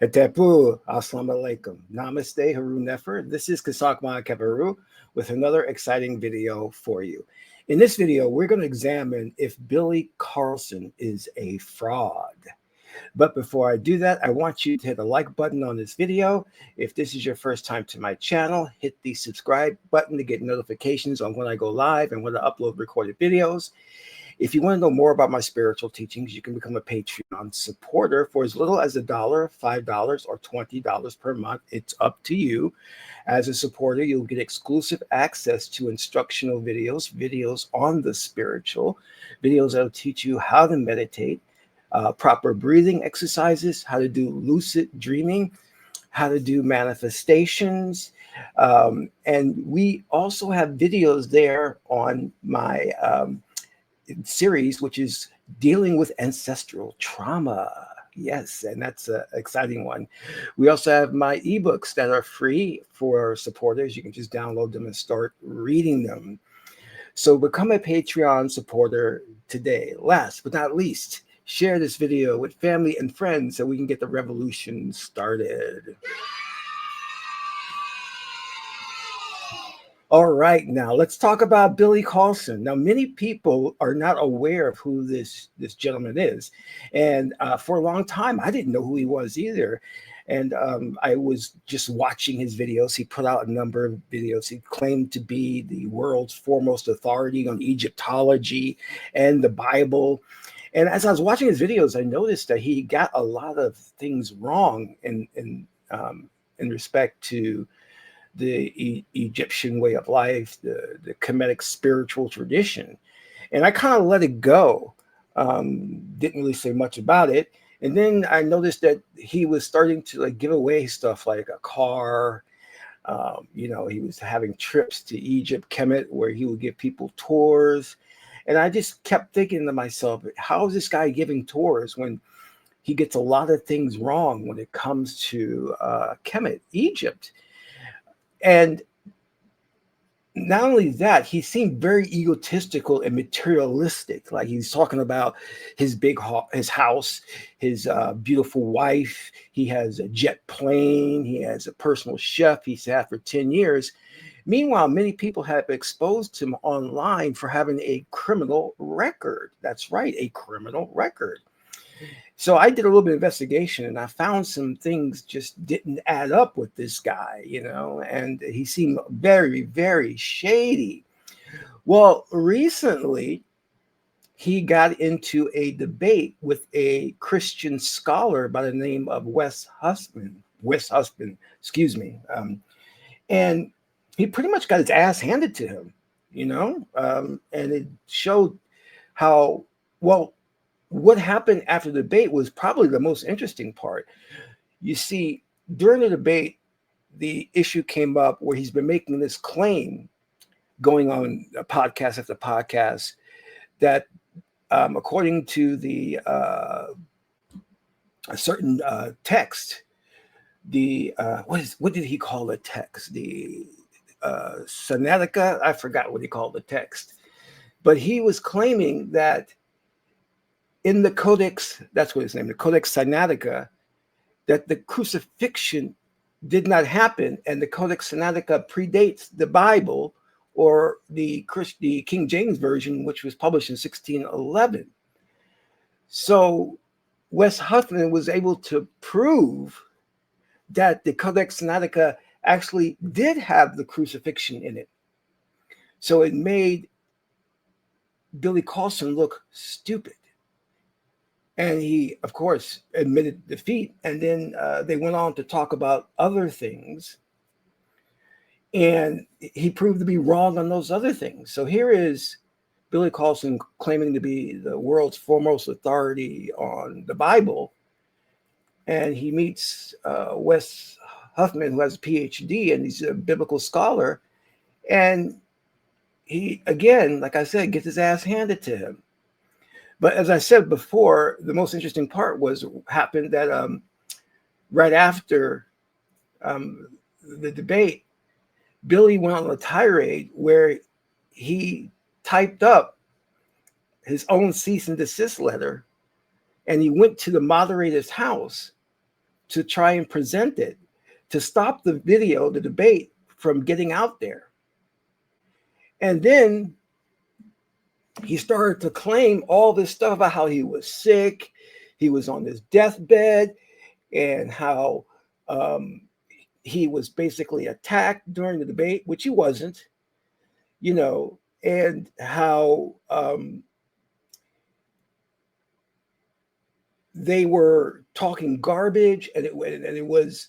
Hetepu, Assalamu alaikum. Namaste, Haru Nefer. This is Qesankh Keperu with another exciting video for you. In this video, we're going to examine if Billy Carson is a fraud. But before I do that, I want you to hit the like button on this video. If this is your first time to my channel, hit the subscribe button to get notifications on when I go live and when I upload recorded videos. If you want to know more about my spiritual teachings, you can become a Patreon supporter for as little as $1, $5, or $20 per month. It's up to you. As a supporter, you'll get exclusive access to instructional videos on the spiritual, videos that will teach you how to meditate, proper breathing exercises, how to do lucid dreaming, how to do manifestations. And we also have videos there on my series, which is dealing with ancestral trauma. Yes, and that's an exciting one. We also have my ebooks that are free for supporters. You can just download them and start reading them. So become a Patreon supporter today. Last but not least, share this video with family and friends so we can get the revolution started. All right, now let's talk about Billy Carson. Now, many people are not aware of who this gentleman is. And for a long time, I didn't know who he was either. And I was just watching his videos. He put out a number of videos. He claimed to be the world's foremost authority on Egyptology and the Bible. And as I was watching his videos, I noticed that he got a lot of things wrong in respect to the Egyptian way of life, the Kemetic spiritual tradition. And I kind of let it go. Didn't really say much about it. And then I noticed that he was starting to give away stuff like a car. He was having trips to Egypt, Kemet, where he would give people tours. And I just kept thinking to myself, how is this guy giving tours when he gets a lot of things wrong when it comes to Kemet, Egypt? And not only that, he seemed very egotistical and materialistic. Like he's talking about his his house, his beautiful wife. He has a jet plane. He has a personal chef he's had for 10 years. Meanwhile, many people have exposed him online for having a criminal record. That's right, a criminal record. So I did a little bit of investigation and I found some things just didn't add up with this guy, and he seemed very, very shady. Well, recently he got into a debate with a Christian scholar by the name of Wes Husband, and he pretty much got his ass handed to him, and it showed how, well, what happened after the debate was probably the most interesting part. You see, during the debate, the issue came up where he's been making this claim, going on podcast after podcast, that according to a certain text, what did he call the text? The Sinaitica? I forgot what he called the text. But he was claiming that in the Codex, that's what it's named, the Codex Sinaitica, that the crucifixion did not happen, and the Codex Sinaitica predates the Bible, or the King James Version, which was published in 1611. So Wes Huffman was able to prove that the Codex Sinaitica actually did have the crucifixion in it. So it made Billy Carson look stupid. And he, of course, admitted defeat. And then they went on to talk about other things. And he proved to be wrong on those other things. So here is Billy Carson claiming to be the world's foremost authority on the Bible. And he meets Wes Huffman, who has a PhD, and he's a biblical scholar. And he, again, like I said, gets his ass handed to him. But as I said before, the most interesting part was happened that right after um, the debate, Billy went on a tirade where he typed up his own cease and desist letter, and he went to the moderator's house to try and present it to stop the video, the debate, from getting out there. And then he started to claim all this stuff about how he was sick, he was on his deathbed, and how he was basically attacked during the debate, which he wasn't, and how they were talking garbage, and it was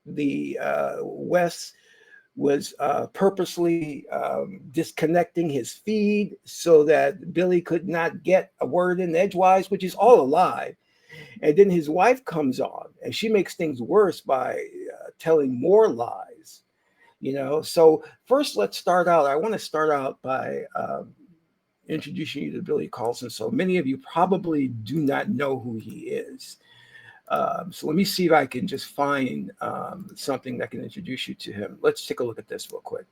the West was purposely disconnecting his feed so that Billy could not get a word in edgewise, which is all a lie. And then his wife comes on, and she makes things worse by telling more lies. So first, let's start out. I want to start out by introducing you to Billy Carson. So many of you probably do not know who he is. So let me see if I can just find something that can introduce you to him. Let's take a look at this real quick.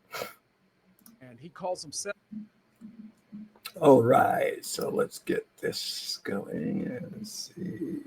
And he calls himself. All right, so let's get this going and see.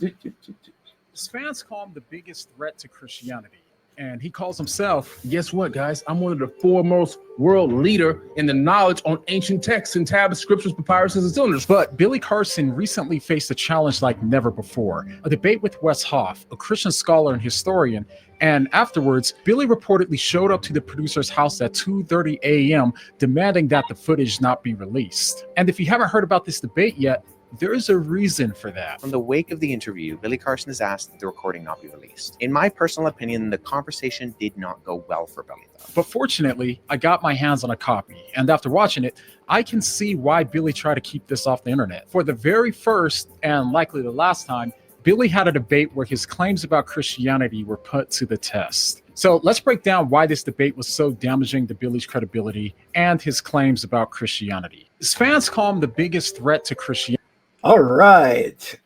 His fans call him the biggest threat to Christianity. And he calls himself, guess what, guys? I'm one of the foremost world leader in the knowledge on ancient texts and tablets, scriptures, papyruses, and cylinders. But Billy Carson recently faced a challenge like never before. A debate with Wes Hoff, a Christian scholar and historian. And afterwards, Billy reportedly showed up to the producer's house at 2:30 a.m. demanding that the footage not be released. And if you haven't heard about this debate yet, there's a reason for that. From the wake of the interview, Billy Carson has asked that the recording not be released. In my personal opinion, the conversation did not go well for Billy, though. But fortunately, I got my hands on a copy, and after watching it, I can see why Billy tried to keep this off the internet. For the very first, and likely the last time, Billy had a debate where his claims about Christianity were put to the test. So let's break down why this debate was so damaging to Billy's credibility and his claims about Christianity. His fans call him the biggest threat to Christianity. All right.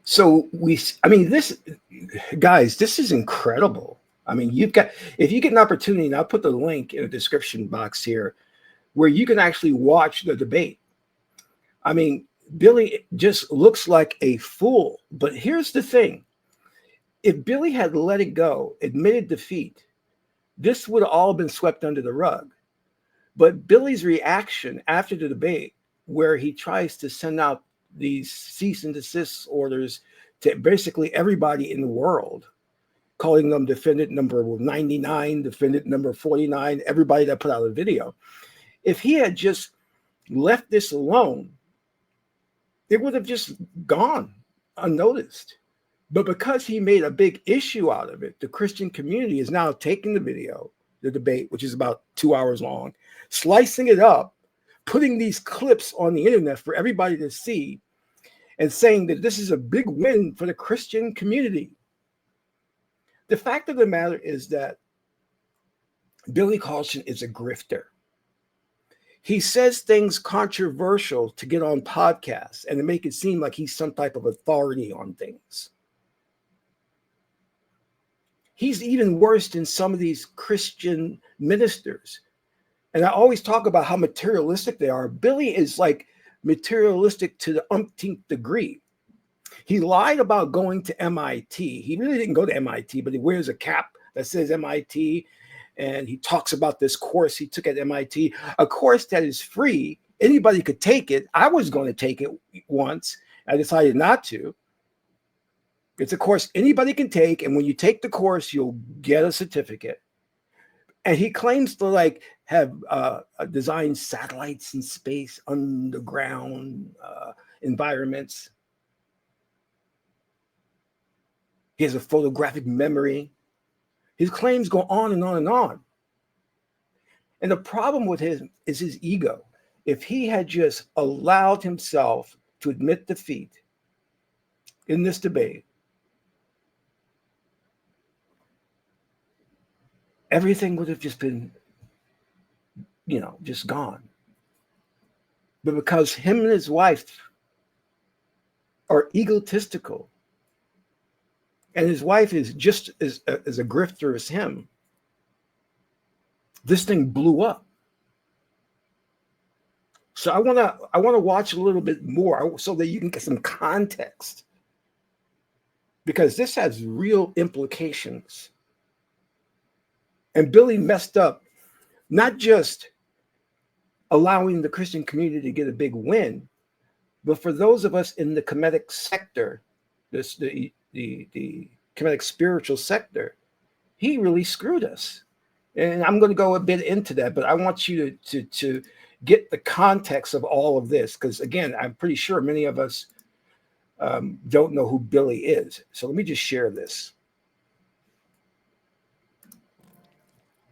So this, guys, this is incredible. I mean, if you get an opportunity, and I'll put the link in the description box here, where you can actually watch the debate. I mean, Billy just looks like a fool. But here's the thing. If Billy had let it go, admitted defeat, this would have all been swept under the rug. But Billy's reaction after the debate, where he tries to send out these cease and desist orders to basically everybody in the world, calling them defendant number 99, defendant number 49, everybody that put out a video. If he had just left this alone, it would have just gone unnoticed. But because he made a big issue out of it, the Christian community is now taking the video, the debate, which is about 2 hours long, slicing it up, putting these clips on the internet for everybody to see, and saying that this is a big win for the Christian community. The fact of the matter is that Billy Carson is a grifter. He says things controversial to get on podcasts and to make it seem like he's some type of authority on things. He's even worse than some of these Christian ministers. And I always talk about how materialistic they are. Billy is like materialistic to the umpteenth degree. He lied about going to MIT. He really didn't go to MIT, but he wears a cap that says MIT. And he talks about this course he took at MIT, a course that is free. Anybody could take it. I was going to take it once. I decided not to. It's a course anybody can take. And when you take the course, you'll get a certificate. And he claims to have designed satellites in space, underground environments. He has a photographic memory. His claims go on and on and on. And the problem with him is his ego. If he had just allowed himself to admit defeat in this debate, everything would have just been, just gone. but because him and his wife are egotistical, and his wife is just as a grifter as him, this thing blew up. So I want to watch a little bit more so that you can get some context, because this has real implications. And Billy messed up, not just allowing the Christian community to get a big win, but for those of us in the Kemetic sector, the Kemetic spiritual sector, he really screwed us. And I'm going to go a bit into that, but I want you to get the context of all of this, because again, I'm pretty sure many of us don't know who Billy is. So let me just share this.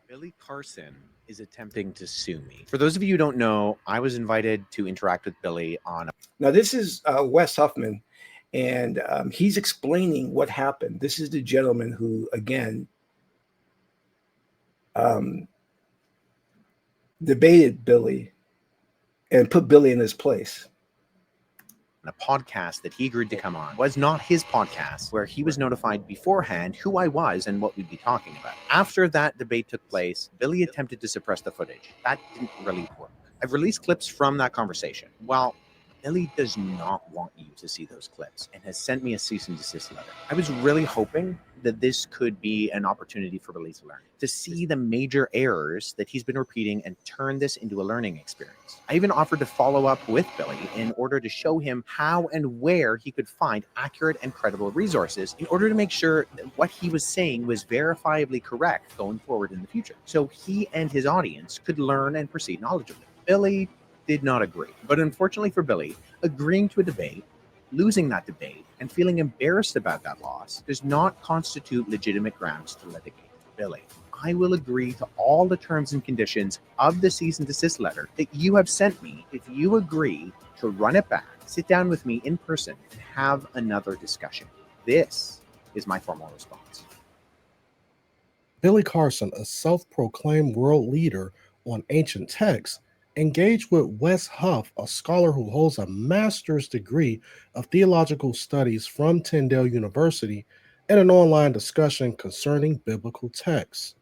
Billy Carson is attempting to sue me. For those of you who don't know, I was invited to interact with Billy on. Now, this is Wes Huffman, and he's explaining what happened. This is the gentleman who, again, debated Billy and put Billy in his place. A podcast that he agreed to come on was not his podcast, where he was notified beforehand who I was and what we'd be talking about. After that debate took place, Billy attempted to suppress the footage. That didn't really work. I've released clips from that conversation. Well, Billy does not want you to see those clips and has sent me a cease and desist letter. I was really hoping that this could be an opportunity for Billy to learn, to see the major errors that he's been repeating and turn this into a learning experience. I even offered to follow up with Billy in order to show him how and where he could find accurate and credible resources in order to make sure that what he was saying was verifiably correct going forward in the future, so he and his audience could learn and proceed knowledgeably. Billy did not agree, but unfortunately for Billy, agreeing to a debate, losing that debate, and feeling embarrassed about that loss does not constitute legitimate grounds to litigate. Billy, I will agree to all the terms and conditions of the cease and desist letter that you have sent me if you agree to run it back, sit down with me in person, and have another discussion. This is my formal response. Billy Carson, a self-proclaimed world leader on ancient texts, engaged with Wes Huff, a scholar who holds a master's degree of theological studies from Tyndale University, in an online discussion concerning biblical texts.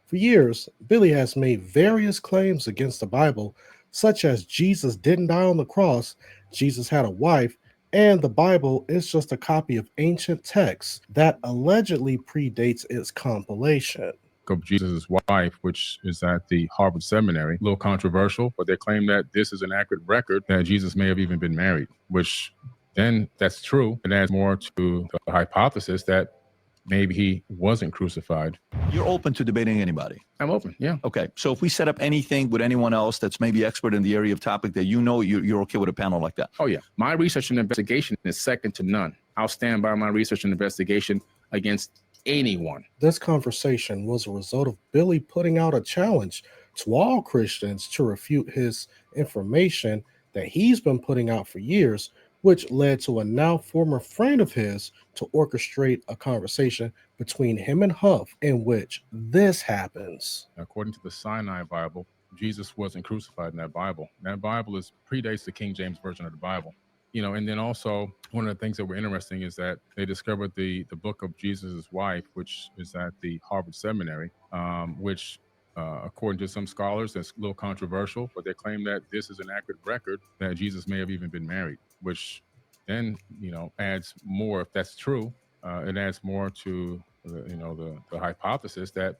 For years, Billy has made various claims against the Bible, such as Jesus didn't die on the cross, Jesus had a wife, and the Bible is just a copy of ancient texts that allegedly predates its compilation. Of Jesus' wife, which is at the Harvard Seminary. A little controversial, but they claim that this is an accurate record that Jesus may have even been married, which then that's true. It adds more to the hypothesis that maybe he wasn't crucified. You're open to debating anybody? I'm open, yeah. Okay, so if we set up anything with anyone else that's maybe expert in the area of topic that you're okay with a panel like that? Oh, yeah. My research and investigation is second to none. I'll stand by my research and investigation against anyone. This conversation was a result of Billy putting out a challenge to all Christians to refute his information that he's been putting out for years, which led to a now former friend of his to orchestrate a conversation between him and Huff in which this happens. According to the Sinai Bible, Jesus wasn't crucified in that Bible. That Bible predates the King James Version of the Bible. And then also one of the things that were interesting is that they discovered the book of Jesus' wife, which is at the Harvard Seminary, which according to some scholars, that's a little controversial, but they claim that this is an accurate record that Jesus may have even been married, which then, adds more, if that's true, it adds more to, the hypothesis that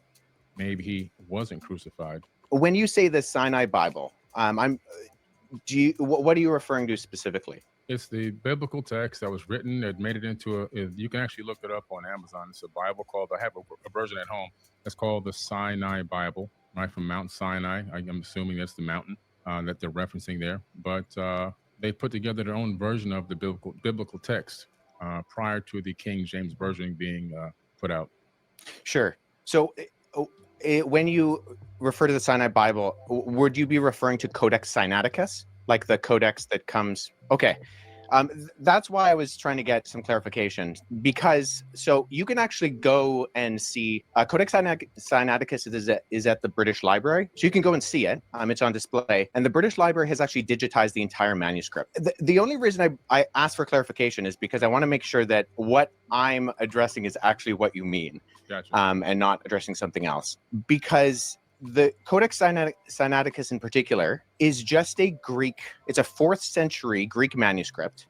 maybe he wasn't crucified. When you say the Sinai Bible, what are you referring to specifically? It's the biblical text that was written. It made it into you can actually look it up on Amazon. It's a Bible I have a version at home. It's called the Sinai Bible, right, from Mount Sinai. I'm assuming that's the mountain that they're referencing there. But they put together their own version of the biblical text prior to the King James Version being put out. Sure. So when you refer to the Sinai Bible, would you be referring to Codex Sinaiticus? Like the codex that comes. Okay. That's why I was trying to get some clarification, because so you can actually go and see Codex Sinaiticus is at the British Library, so you can go and see it. It's on display, and the British Library has actually digitized the entire manuscript. The only reason I asked for clarification is because I want to make sure that what I'm addressing is actually what you mean, Gotcha. and not addressing something else, because the Codex Sinaiticus in particular is just a Greek, it's a 4th century Greek manuscript.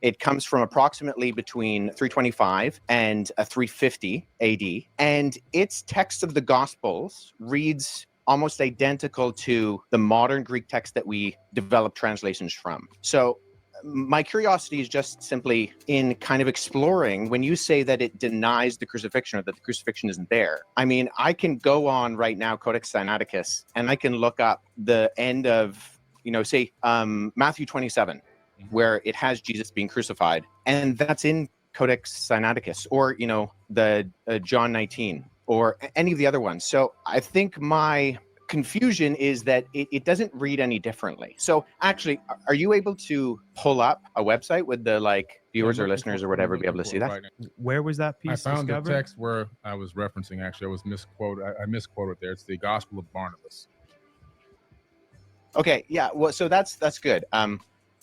It comes from approximately between 325 and 350 AD. And its text of the Gospels reads almost identical to the modern Greek text that we develop translations from. So my curiosity is just simply in kind of exploring when you say that it denies the crucifixion or that the crucifixion isn't there. I mean, I can go on right now, Codex Sinaiticus, and I can look up the end of, say Matthew 27, where it has Jesus being crucified. And that's in Codex Sinaiticus, or, the John 19, or any of the other ones. So I think my confusion is that it doesn't read any differently. So actually, are you able to pull up a website with the viewers or listeners or whatever be able to see that? Right now. Where was that piece I found discovered? the text where I was referencing. Actually, I was misquoted. I misquoted there. It's the Gospel of Barnabas. Okay, yeah. Well, so that's good.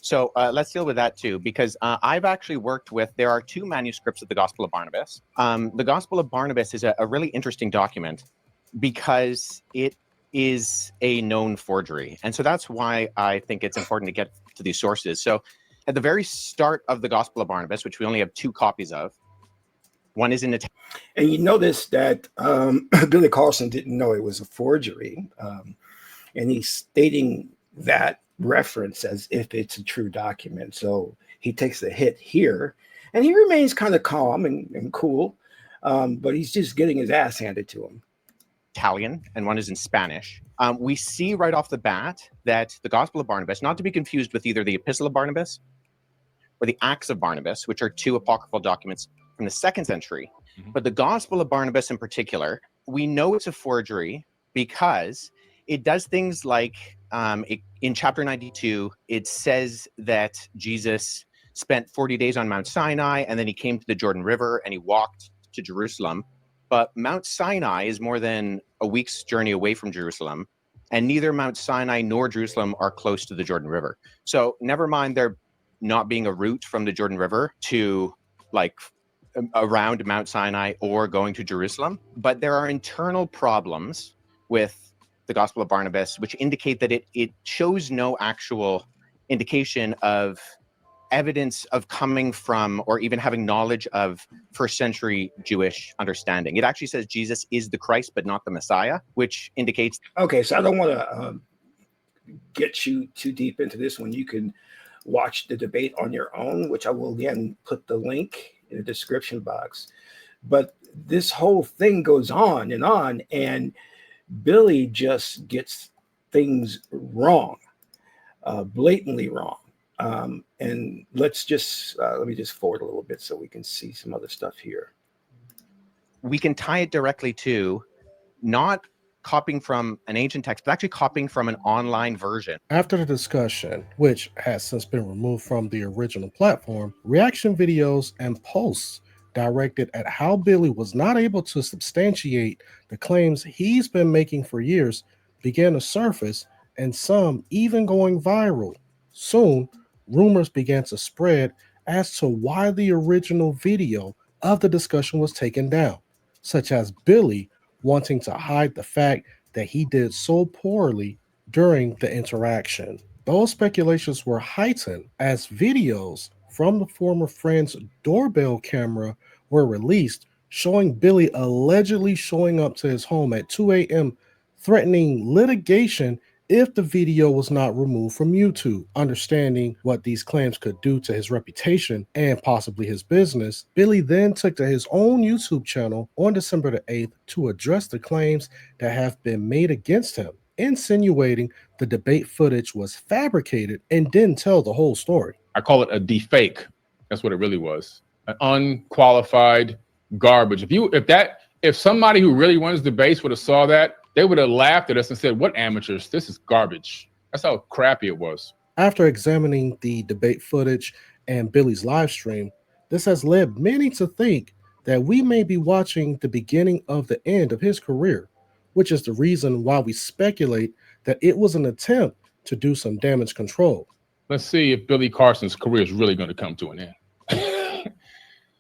So let's deal with that too, because I've actually worked with. There are 2 manuscripts of the Gospel of Barnabas. The Gospel of Barnabas is a really interesting document because it is a known forgery. And so that's why I think it's important to get to these sources. So at the very start of the Gospel of Barnabas, which we only have 2 copies of, one is in Italian. And you notice that Billy Carson didn't know it was a forgery. And he's stating that reference as if it's a true document. So he takes the hit here, and he remains kind of calm and cool, but he's just getting his ass handed to him. Italian, and one is in Spanish. We see right off the bat that the Gospel of Barnabas, not to be confused with either the Epistle of Barnabas or the Acts of Barnabas, which are 2 apocryphal documents from the 2nd century. But the Gospel of Barnabas in particular, we know it's a forgery because it does things like in chapter 92, it says that Jesus spent 40 days on Mount Sinai, and then he came to the Jordan River and he walked to Jerusalem. But Mount Sinai is more than a week's journey away from Jerusalem, and neither Mount Sinai nor Jerusalem are close to the Jordan River. So never mind there not being a route from the Jordan River to around Mount Sinai or going to Jerusalem, but there are internal problems with the Gospel of Barnabas, which indicate that it shows no actual indication of evidence of coming from or even having knowledge of 1st century Jewish understanding. It actually says Jesus is the Christ, but not the Messiah, which indicates. Okay, so I don't want to get you too deep into this one. You can watch the debate on your own, which I will again put the link in the description box. But this whole thing goes on, and Billy just gets things wrong, blatantly wrong. And let me just forward a little bit so we can see some other stuff here. We can tie it directly to not copying from an ancient text, but actually copying from an online version. After the discussion, which has since been removed from the original platform, reaction videos and posts directed at how Billy was not able to substantiate the claims he's been making for years began to surface, and some even going viral. Soon, rumors began to spread as to why the original video of the discussion was taken down, such as Billy wanting to hide the fact that he did so poorly during the interaction. Those speculations were heightened as videos from the former friend's doorbell camera were released, showing Billy allegedly showing up to his home at 2 a.m., threatening litigation if the video was not removed from YouTube. Understanding what these claims could do to his reputation and possibly his business, Billy then took to his own YouTube channel on December the 8th to address the claims that have been made against him, insinuating the debate footage was fabricated and didn't tell the whole story. I call it a defake. That's what it really was. An unqualified garbage. If somebody who really runs debates would have saw that, they would have laughed at us and said, "What amateurs? This is garbage." That's how crappy it was. After examining the debate footage and Billy's live stream, this has led many to think that we may be watching the beginning of the end of his career, which is the reason why we speculate that it was an attempt to do some damage control. Let's see if Billy Carson's career is really going to come to an end.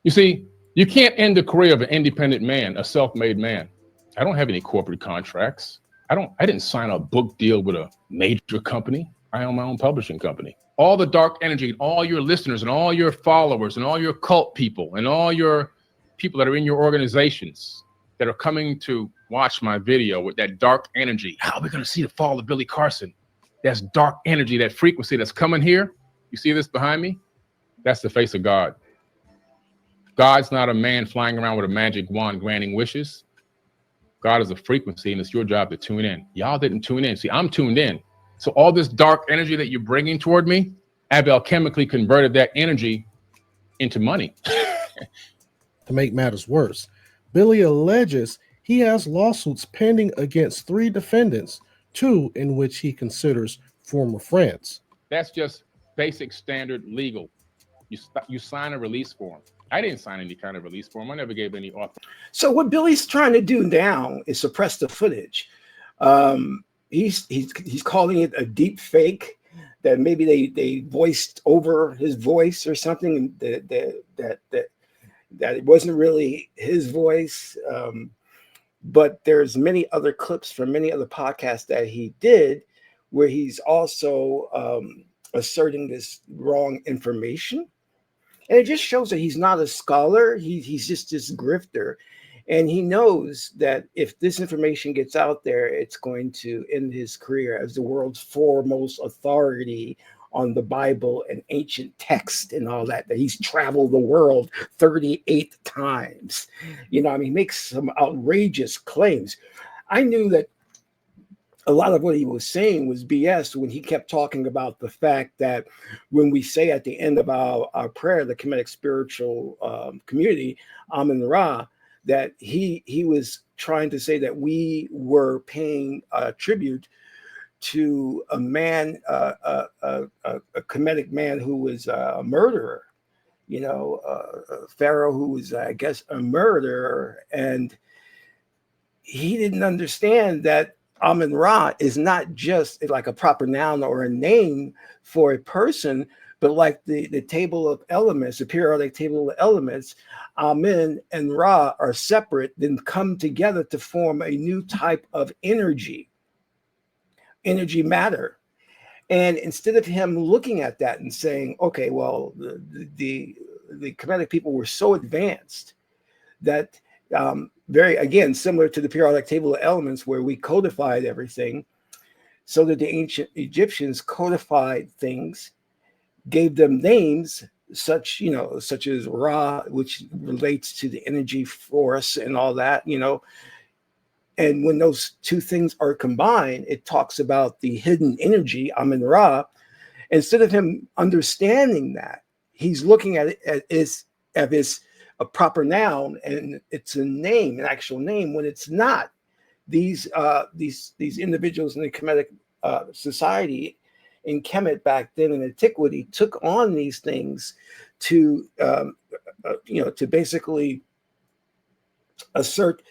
You see, you can't end the career of an independent man, a self-made man. I don't have any corporate contracts. I didn't sign a book deal with a major company. I own my own publishing company. All the dark energy, all your listeners and all your followers and all your cult people and all your people that are in your organizations that are coming to watch my video with that dark energy. How are we going to see the fall of Billy Carson? That's dark energy, that frequency that's coming here. You see this behind me? That's the face of God. God's not a man flying around with a magic wand granting wishes. God is a frequency, and it's your job to tune in. Y'all didn't tune in. See, I'm tuned in. So all this dark energy that you're bringing toward me, I've alchemically converted that energy into money. To make matters worse, Billy alleges he has lawsuits pending against 3 defendants, 2 in which he considers former friends. That's just basic standard legal. You sign a release form. I didn't sign any kind of release form. I never gave any author. So what Billy's trying to do now is suppress the footage. He's calling it a deep fake, that maybe they voiced over his voice or something, that it wasn't really his voice. But there's many other clips from many other podcasts that he did where he's also asserting this wrong information. And it just shows that he's not a scholar. He's just this grifter. And he knows that if this information gets out there, it's going to end his career as the world's foremost authority on the Bible and ancient text and all that he's traveled the world 38 times. You know, I mean, he makes some outrageous claims. I knew that a lot of what he was saying was BS when he kept talking about the fact that when we say at the end of our prayer, the Kemetic spiritual community, Amun Ra, that he was trying to say that we were paying tribute to a man, a Kemetic man who was a murderer, you know, a pharaoh who was, I guess, a murderer. And he didn't understand that Amun Ra is not just like a proper noun or a name for a person, but like the table of elements, the periodic table of elements, Amun and Ra are separate, then come together to form a new type of energy matter. And instead of him looking at that and saying, okay, well, the Kemetic people were so advanced that very, again, similar to the periodic table of elements where we codified everything, so that the ancient Egyptians codified things, gave them names such as Ra, which relates to the energy force and all that, you know. And when those two things are combined, it talks about the hidden energy, Amun Ra. Instead of him understanding that, he's looking at it as a proper noun, and it's a name, an actual name, when it's not. These individuals in the Kemetic society in Kemet back then in antiquity took on these things to to basically assert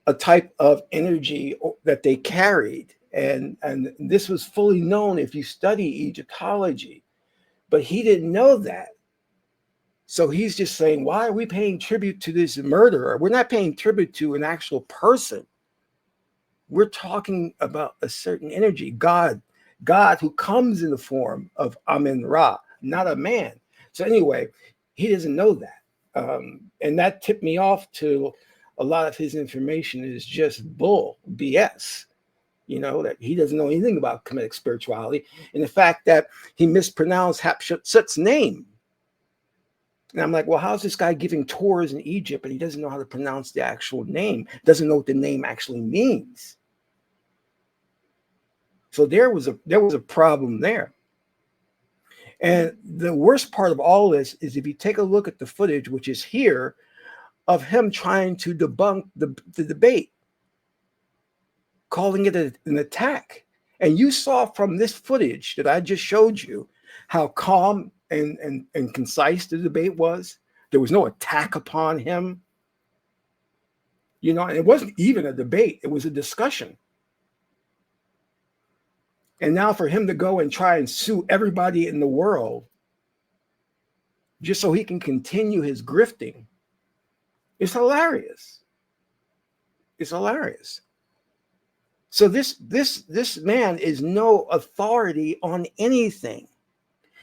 a type of energy that they carried, and this was fully known if you study Egyptology, but he didn't know that. So he's just saying, why are we paying tribute to this murderer? We're not paying tribute to an actual person. We're talking about a certain energy, God who comes in the form of Amun Ra, not a man. So anyway, he doesn't know that. And that tipped me off to a lot of his information is just BS. You know, that he doesn't know anything about Kemetic spirituality. And the fact that he mispronounced Hatshepsut's name. And I'm like, well, how's this guy giving tours in Egypt and he doesn't know how to pronounce the actual name, doesn't know what the name actually means? So there was a problem there. And the worst part of all this is if you take a look at the footage, which is here, of him trying to debunk the debate, calling it an attack. And you saw from this footage that I just showed you how calm and concise the debate was. There was no attack upon him. You know, and it wasn't even a debate. It was a discussion. And now for him to go and try and sue everybody in the world just so he can continue his grifting, it's hilarious. It's hilarious. So this man is no authority on anything.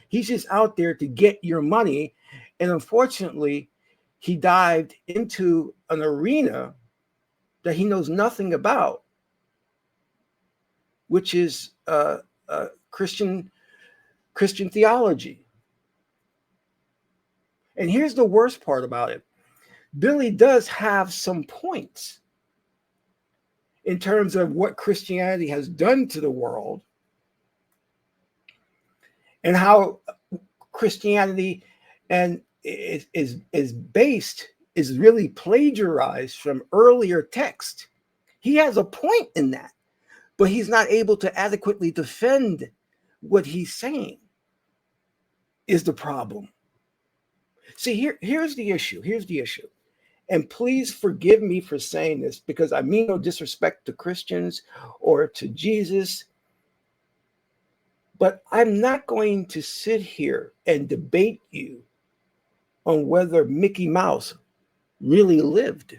He's just out there to get your money. And unfortunately, he dived into an arena that he knows nothing about, which is Christian theology. And here's the worst part about it. Billy does have some points in terms of what Christianity has done to the world and how Christianity and is based, is really plagiarized from earlier text. He has a point in that, but he's not able to adequately defend what he's saying is the problem. See, here's the issue. Here's the issue. And please forgive me for saying this because I mean no disrespect to Christians or to Jesus. But I'm not going to sit here and debate you on whether Mickey Mouse really lived.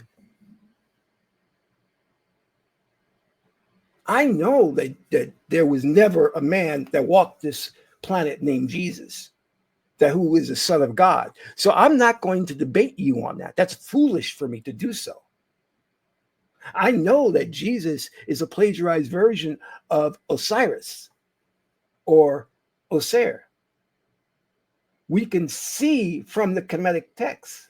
I know that there was never a man that walked this planet named Jesus, who is the Son of God. So I'm not going to debate you on that. That's foolish for me to do so. I know that Jesus is a plagiarized version of Osiris or Osir. We can see from the Kemetic text.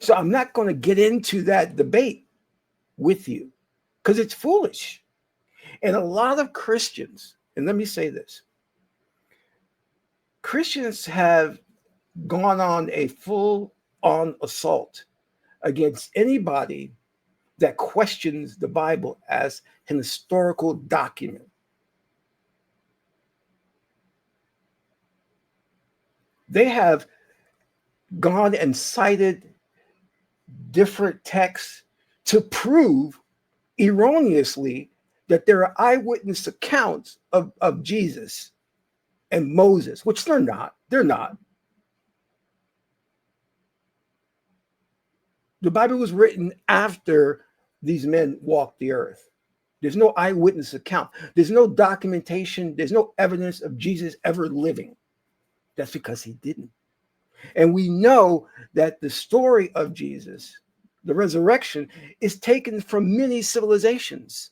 So I'm not going to get into that debate with you because it's foolish. And a lot of Christians, and let me say this, Christians have gone on a full-on assault against anybody that questions the Bible as an historical document. They have gone and cited different texts to prove erroneously that there are eyewitness accounts of Jesus and Moses, which they're not. They're not. The Bible was written after these men walked the earth. There's no eyewitness account. There's no documentation. There's no evidence of Jesus ever living. That's because he didn't. And we know that the story of Jesus, the resurrection, is taken from many civilizations.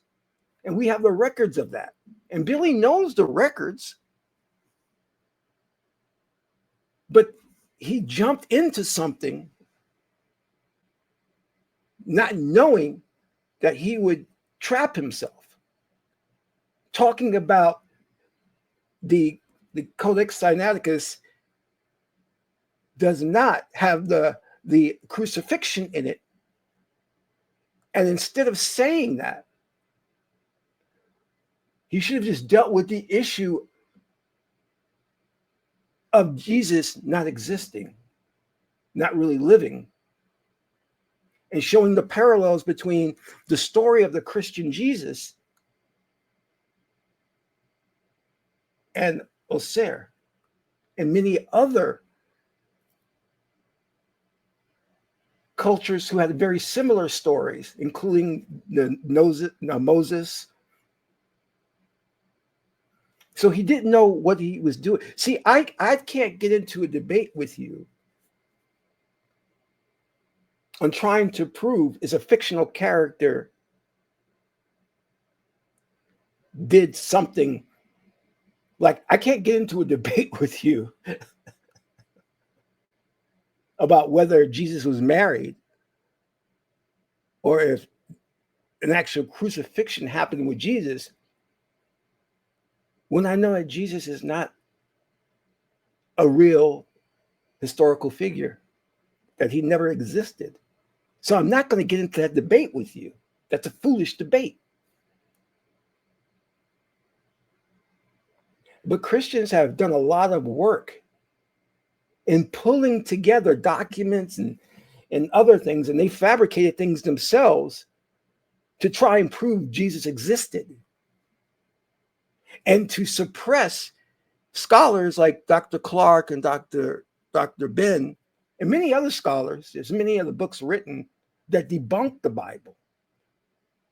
And we have the records of that. And Billy knows the records. But he jumped into something not knowing that he would trap himself. Talking about the Codex Sinaiticus does not have the crucifixion in it. And instead of saying that, he should have just dealt with the issue of Jesus not existing, not really living, and showing the parallels between the story of the Christian Jesus and Osir and many other cultures who had very similar stories, including Moses. So he didn't know what he was doing. See, I can't get into a debate with you on trying to prove is a fictional character did something. Like, I can't get into a debate with you about whether Jesus was married or if an actual crucifixion happened with Jesus when I know that Jesus is not a real historical figure, that he never existed. So I'm not going to get into that debate with you. That's a foolish debate. But Christians have done a lot of work in pulling together documents and other things, and they fabricated things themselves to try and prove Jesus existed and to suppress scholars like Dr. Clark and Dr. Ben and many other scholars. There's many other books written that debunk the Bible.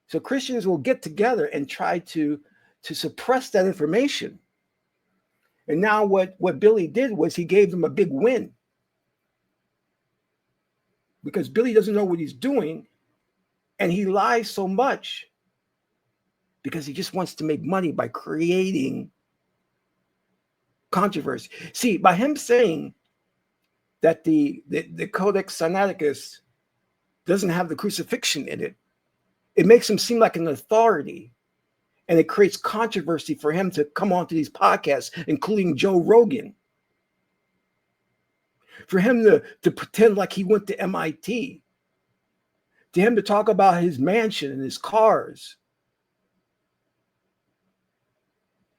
So Christians will get together and try to suppress that information. And now what Billy did was he gave them a big win, because Billy doesn't know what he's doing, and he lies so much because he just wants to make money by creating controversy. See, by him saying that the Codex Sinaiticus doesn't have the crucifixion in it, it makes him seem like an authority, and it creates controversy for him to come onto these podcasts, including Joe Rogan, for him to pretend like he went to MIT, to him to talk about his mansion and his cars.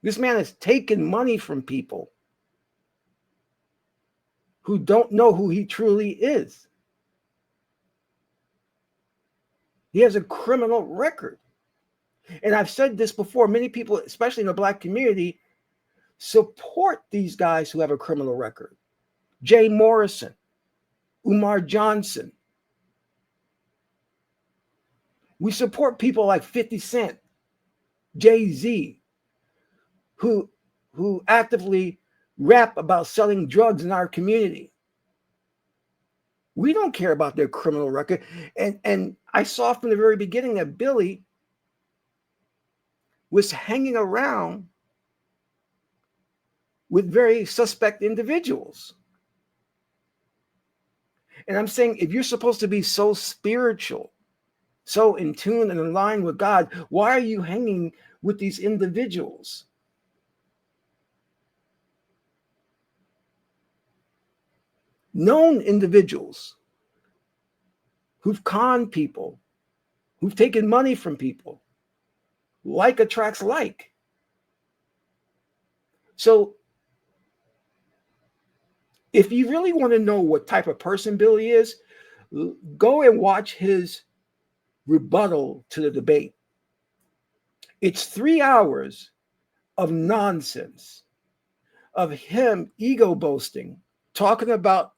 This man has taken money from people who don't know who he truly is. He has a criminal record. And I've said this before, many people, especially in the Black community, support these guys who have a criminal record. Jay Morrison, Umar Johnson. We support people like 50 Cent, Jay-Z, who actively rap about selling drugs in our community. We don't care about their criminal record. And I saw from the very beginning that Billy was hanging around with very suspect individuals. And I'm saying, if you're supposed to be so spiritual, so in tune and in line with God, why are you hanging with these individuals? Known individuals who've conned people, who've taken money from people. Like attracts like. So if you really want to know what type of person Billy is, go and watch his rebuttal to the debate. It's 3 hours of nonsense, of him ego boasting, talking about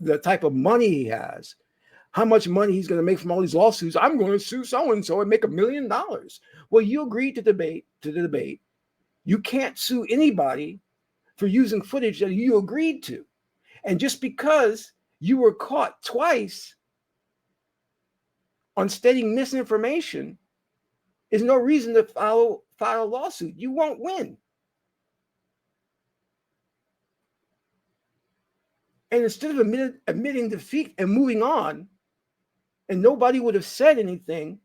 the type of money he has, how much money he's going to make from all these lawsuits. I'm going to sue so-and-so and make $1 million. Well, you agreed to the debate. You can't sue anybody for using footage that you agreed to. And just because you were caught twice on stating misinformation is no reason to file a lawsuit. You won't win. And instead of admitting defeat and moving on, and nobody would have said anything,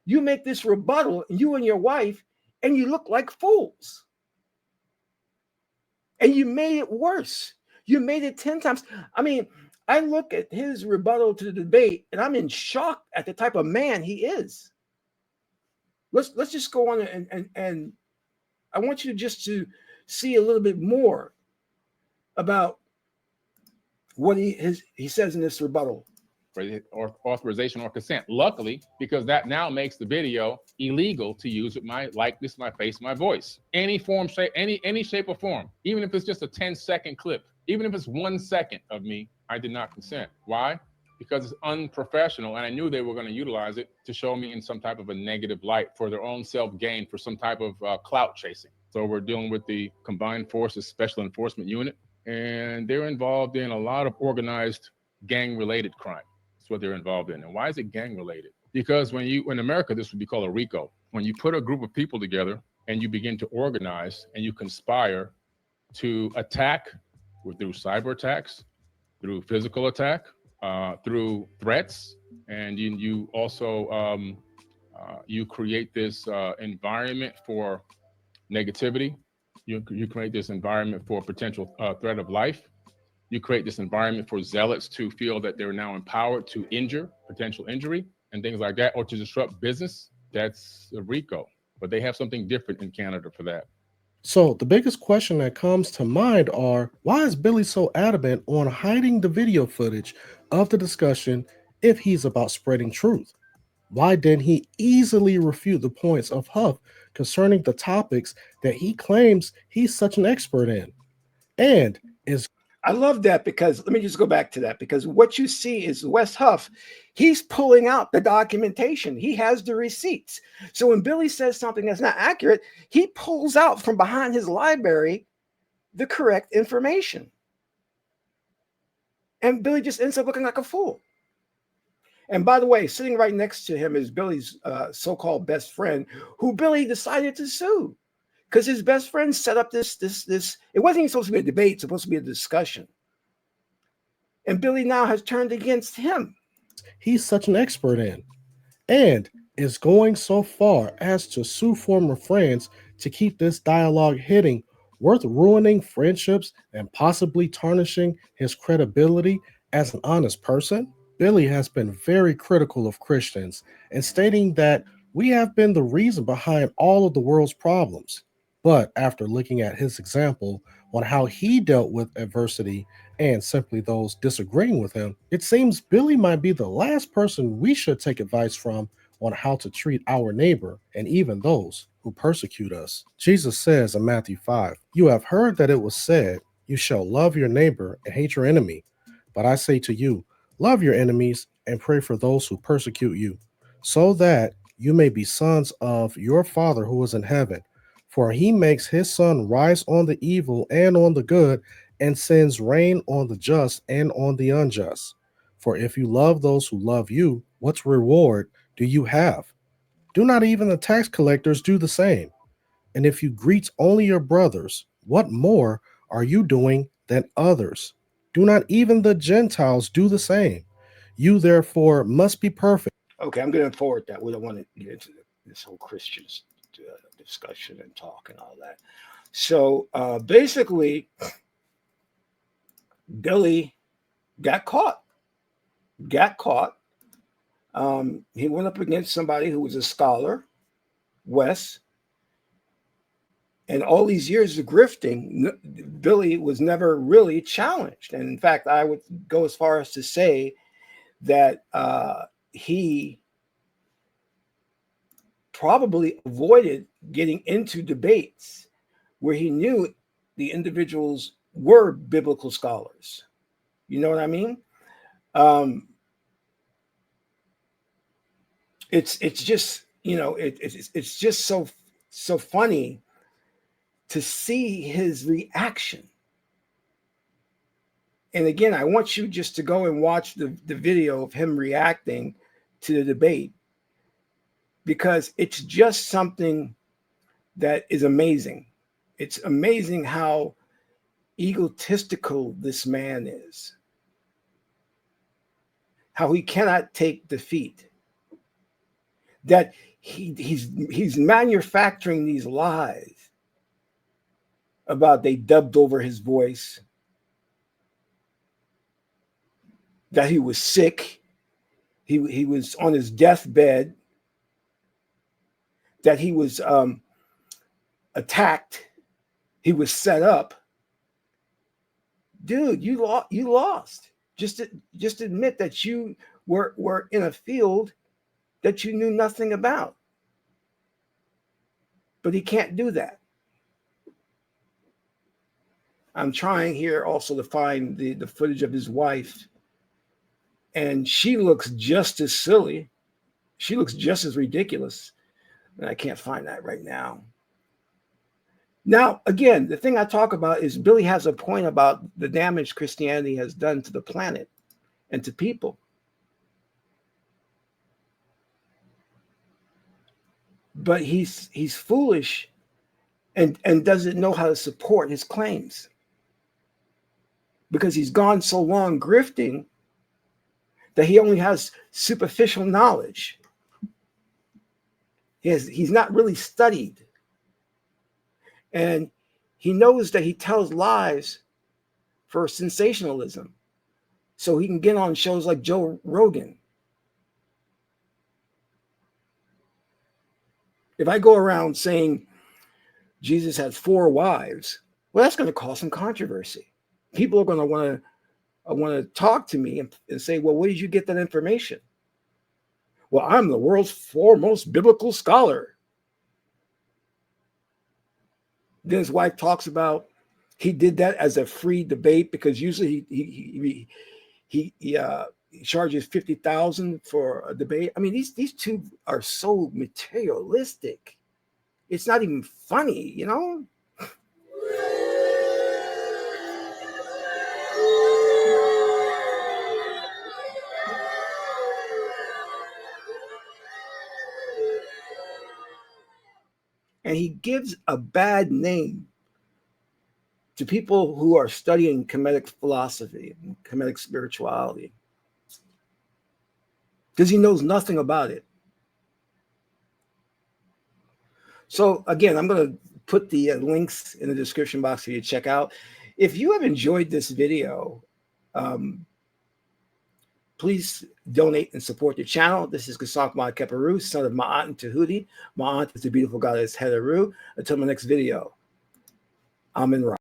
you make this rebuttal, you and your wife, and you look like fools. And you made it worse. You made it 10 times. I mean, I look at his rebuttal to the debate, and I'm in shock at the type of man he is. Let's just go on and I want you just to see a little bit more about what he says in this rebuttal. Or authorization or consent. Luckily, because that now makes the video illegal to use with my likeness, my face, my voice. Any form, shape, any shape or form, even if it's just a 10-second clip, even if it's 1 second of me, I did not consent. Why? Because it's unprofessional, and I knew they were going to utilize it to show me in some type of a negative light for their own self-gain, for some type of clout chasing. So we're dealing with the Combined Forces Special Enforcement Unit, and they're involved in a lot of organized gang-related crime. That's what they're involved in. And why is it gang-related? Because in America, this would be called a RICO. When you put a group of people together and you begin to organize and you conspire to attack through cyber attacks, through physical attack, through threats, and you also you create this environment for negativity. You create this environment for potential threat of life. You create this environment for zealots to feel that they're now empowered to injure, potential injury, and things like that, or to disrupt business. That's a RICO. But they have something different in Canada for that. So the biggest question that comes to mind are, why is Billy so adamant on hiding the video footage of the discussion if he's about spreading truth? Why didn't he easily refute the points of Huff concerning the topics that he claims he's such an expert in? And is I love that, because let me just go back to that, because what you see is Wes Huff, he's pulling out the documentation. He has the receipts. So when Billy says something that's not accurate, he pulls out from behind his library the correct information. And Billy just ends up looking like a fool. And by the way, sitting right next to him is Billy's so-called best friend, who Billy decided to sue. Because his best friend set up this. It wasn't even supposed to be a debate, it's supposed to be a discussion. And Billy now has turned against him. he's such an expert in? And is going so far as to sue former friends to keep this dialogue hitting, worth ruining friendships and possibly tarnishing his credibility as an honest person? Billy has been very critical of Christians and stating that we have been the reason behind all of the world's problems. But after looking at his example on how he dealt with adversity and simply those disagreeing with him, it seems Billy might be the last person we should take advice from on how to treat our neighbor and even those who persecute us. Jesus says in Matthew 5, "You have heard that it was said, 'You shall love your neighbor and hate your enemy.' But I say to you, love your enemies and pray for those who persecute you, so that you may be sons of your Father who is in heaven. For he makes his sun rise on the evil and on the good, and sends rain on the just and on the unjust. For if you love those who love you, what reward do you have? Do not even the tax collectors do the same? And if you greet only your brothers, what more are you doing than others? Do not even the Gentiles do the same? You therefore must be perfect." Okay, I'm going to forward that. We don't want to get into this whole Christian discussion and talk and all that. So basically, Billy got caught. He went up against somebody who was a scholar, Wes, and all these years of grifting, Billy was never really challenged. And in fact, I would go as far as to say that he probably avoided getting into debates where he knew the individuals were biblical scholars. You know what I mean? It's just, it's just so funny to see his reaction. And again, I want you just to go and watch the video of him reacting to the debate, because it's just something that is amazing. It's amazing how egotistical this man is, how he cannot take defeat, that he's manufacturing these lies about they dubbed over his voice, that he was sick, he was on his deathbed, that he was attacked, he was set up. Dude, you lost. Just admit that you were in a field that you knew nothing about. But he can't do that. I'm trying here also to find the footage of his wife, and she looks just as silly. She looks just as ridiculous. And I can't find that right now. Now, again, the thing I talk about is Billy has a point about the damage Christianity has done to the planet and to people. But he's foolish and doesn't know how to support his claims, because he's gone so long grifting that he only has superficial knowledge. He's not really studied. And he knows that he tells lies for sensationalism, so he can get on shows like Joe Rogan. If I go around saying Jesus had 4 wives. Well, that's going to cause some controversy. People are going to want to talk to me and say, well, where did you get that information? Well, I'm the world's foremost biblical scholar. Then his wife talks about he did that as a free debate because usually he charges $50,000 for a debate. I mean, these two are so materialistic. It's not even funny, you know? And he gives a bad name to people who are studying Kemetic philosophy, Kemetic spirituality, because he knows nothing about it. So again, I'm going to put the links in the description box for you to check out. If you have enjoyed this video, please donate and support the channel. This is Qesankh Ma Keperu, son of Ma'at and Tahuti. Ma'at is the beautiful goddess Heteru. Until my next video, I'm in Ra.